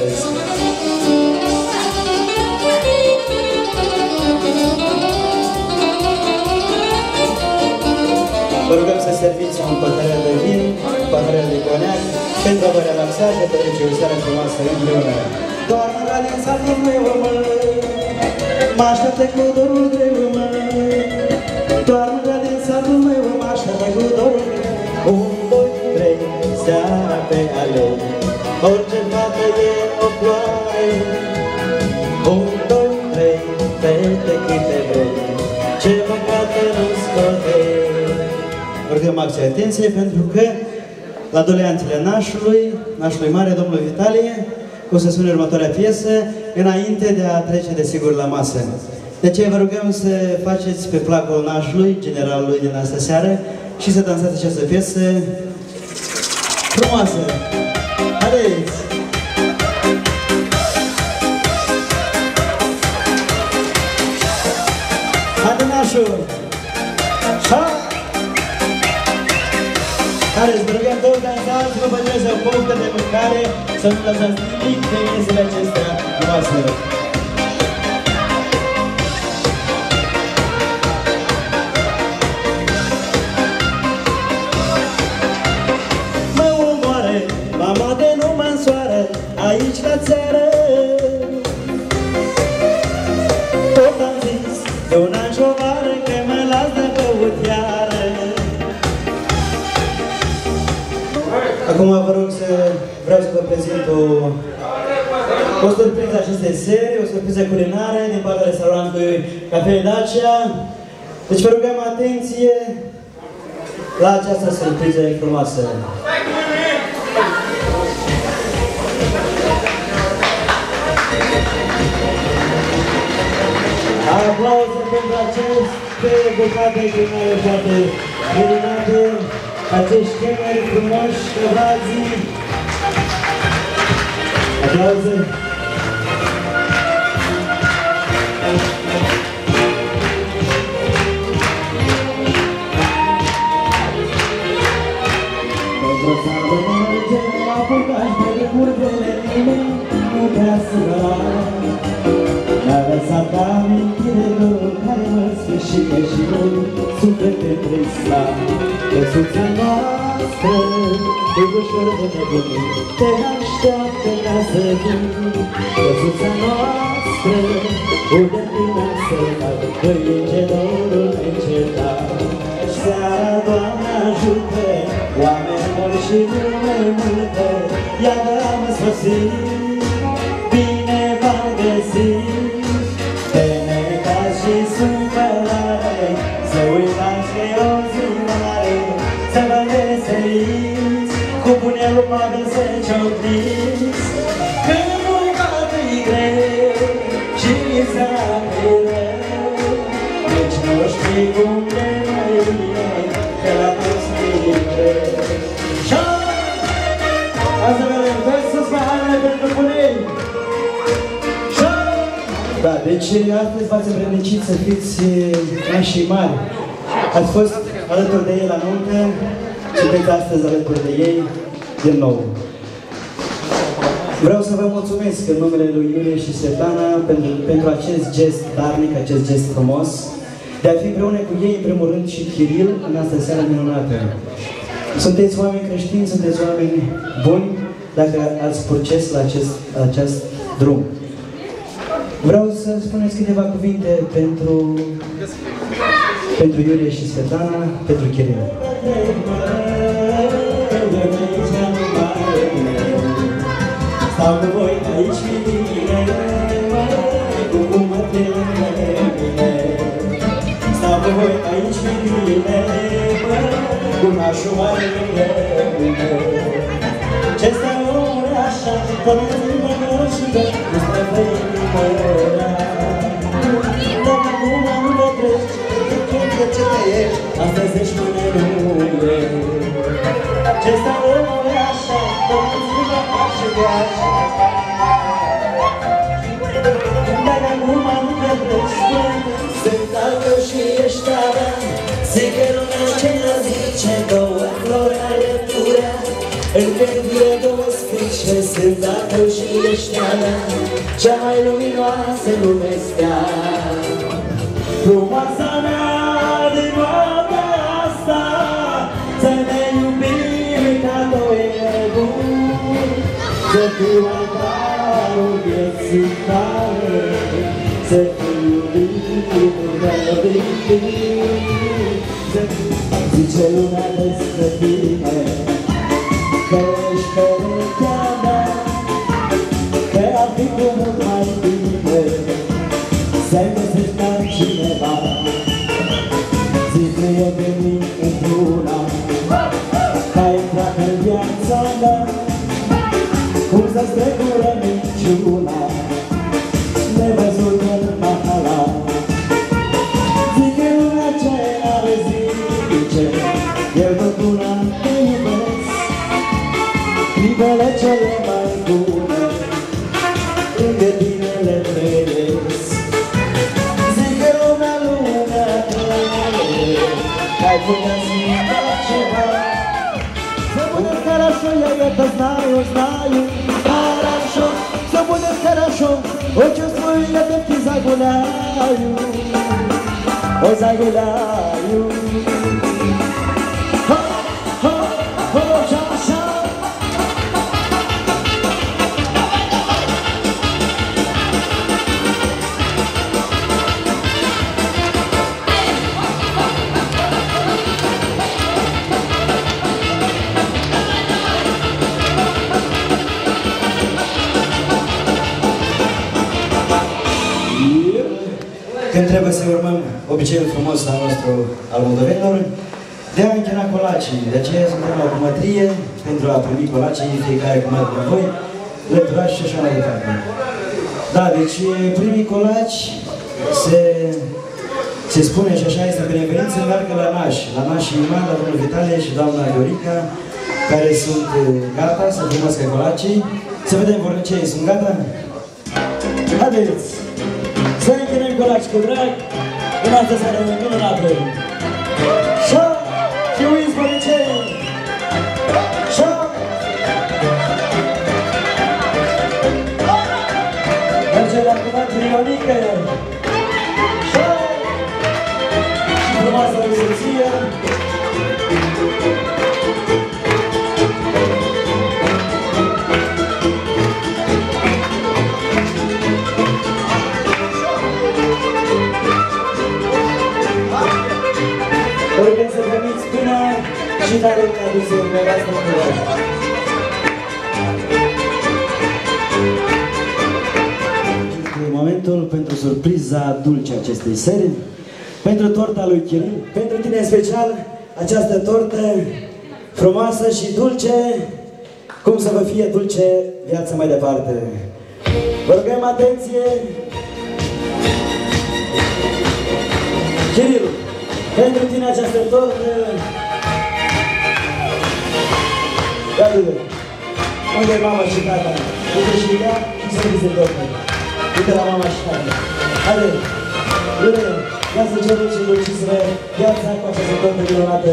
astăzi. Vă rugăm să serviți un păhărel de vin, un păhărel de coniac, pentru a vă relaxa și a petrece o seară frumoasă împreună. Doamna din satul meu, mă, mă așteaptă cu dorul greu, mă. Doamna din satul meu, mă așteaptă cu dorul greu. 1, 2, 3, seara pe alei, orice fată e o floare. 1, 2, 3, fete câte vrei, ce băgată nu scoate. Rugăm acție, atenție, pentru că la doleanțele nașului mare, domnul Vitalie, o să spune următoarea piesă, înainte de a trece, desigur, la masă. De aceea vă rugăm să faceți pe placul nașului, generalului din astă seară, și să dansați această piesă frumoasă. Haideți! Haide, nașul! Ha! Care îți rugăm toți dansați, vă pătreze o poftă de mâncare, să nu lăsați nimic de mesele acestea frumoase. Mă omoare mama de nu mă însoară aici la țară. Tot am zis de un an și o vară că mă las de băut iară. Acum vă rog vreau să vă prezint o surpriză acestei serii, o surpriză culinară din partea restaurantului Café Dacia. Deci vă rugăm atenție la această surpriză frumoasă. Aplauze pentru aceste bucate culinare foarte minunate. Acești chemeri frumoși, căvrazii. Aplauze. Pentru țară merge, apucași de curvele nimeni, nu vrea să vă mi-a lăsat amintirelor care mă sfârșită și noi suflete trista. Căsuța noastră, de ușor de nebunit, te așteaptă ca să vii. Căsuța noastră, unde bine să fac, păringe dorul încetat. Seara, Doamne ajută, oameni mori și lume multă, iar-mă sfârșit, bine v-am găsit. Pe necaz și supărare, să uitați că e o zi mare, să vă veseliți, cu bunelul moabil să ciocniți. Când nu va fi greu și să fi rău, nici nu știi cum de mai bine, că la toți mi-i greu. Hai să vedem, toți sus mâinile pentru bunei! Da, deci astăzi v-ați îmbrădnicit să fiți nașii mari. Ați fost alături de ei la nuntă și sunteți astăzi alături de ei din nou. Vreau să vă mulțumesc în numele lui Iulie și Svetlana pentru acest gest darnic, acest gest frumos, de a fi împreună cu ei, în primul rând, și Chiril, în astă seară minunată. Sunteți oameni creștini, sunteți oameni buni, dacă ați proces la acest drum. Vreau să spuneți câteva cuvinte pentru Iulie și Svetlana, pentru Chiril. Stau cu voi aici mi bine, cu cumătele mele. Stau cu voi aici mi bine, cu nașul mare mele. Ce stă omul așa, până mă și-dă, nu stă văimăra. Dacă acum nu vă treci, de ce te ești, astăzi ești mâine nu e. Ce stă omul așa, până mă și-dă, dacă acum nu vă treci, sunt altă și ești avea. Zic că lumea ce ne zice, două flori alăturea, în gândire două sfânt ești vesel dacă și ești a mea, cea mai luminoasă lumea. Frumoasa mea de noaptea asta, să ne iubim ca doi nebuni, să fiu altarul vieții tale, să fiu iubit de tine. Zice lumea despre tine că ești perechea mea, că ar fi cu mult mai bine să-i găsești ca cineva. Zi-mi-e de mine într-una că ai intrat în viața mea, cum să-ți trecură minciuna nevăzută în mahala. Zic-e lumea ce are zice, eu tot una te iubesc, clipele cele mai bune lângă tine le trăiesc. Zic-e lumea că ai putea schimba ceva. Să punem хорошо, я это знаю, знаю. Хорошо, все будет хорошо, о, чувствую, я таки загуляю, о, загуляю. Când trebuie să urmăm obiceiul frumos al nostru, al moldovenilor, de a închina colacii. De aceea suntem la cumătrie, pentru a primi colacii, fiecare cum are nevoie, lăturași și așa mai departe. Da, deci primii colaci se spune și așa este bineveniți să meargă la nași. La nașii Iman, la domnul Vitalie și doamna Viorica, care sunt gata să primească colacii. Să vedem vornicei, sunt gata? Haideți! Să închinăm colaci cu drag, în asta seară minunată. Șa! Fiuiți vornicei! Șa! Merge la cuvânt Ionică! Șa! Și frumoasă soție! Oricând să primiți până și tare că aduce nevastă curaj. Este momentul pentru surpriza dulce acestei seri, pentru torta lui Chiril, pentru tine în special, această tortă frumoasă și dulce, cum să vă fie dulce viața mai departe. Vă rugăm atenție! Chiril, pentru tine această tortă, iată-te, unde e mama și tata? Uite și ea și să vezi de tortă. Uite la mama și tata. Haide, Iure, ia să cerem și dulcisime viața cu această tortă minunată.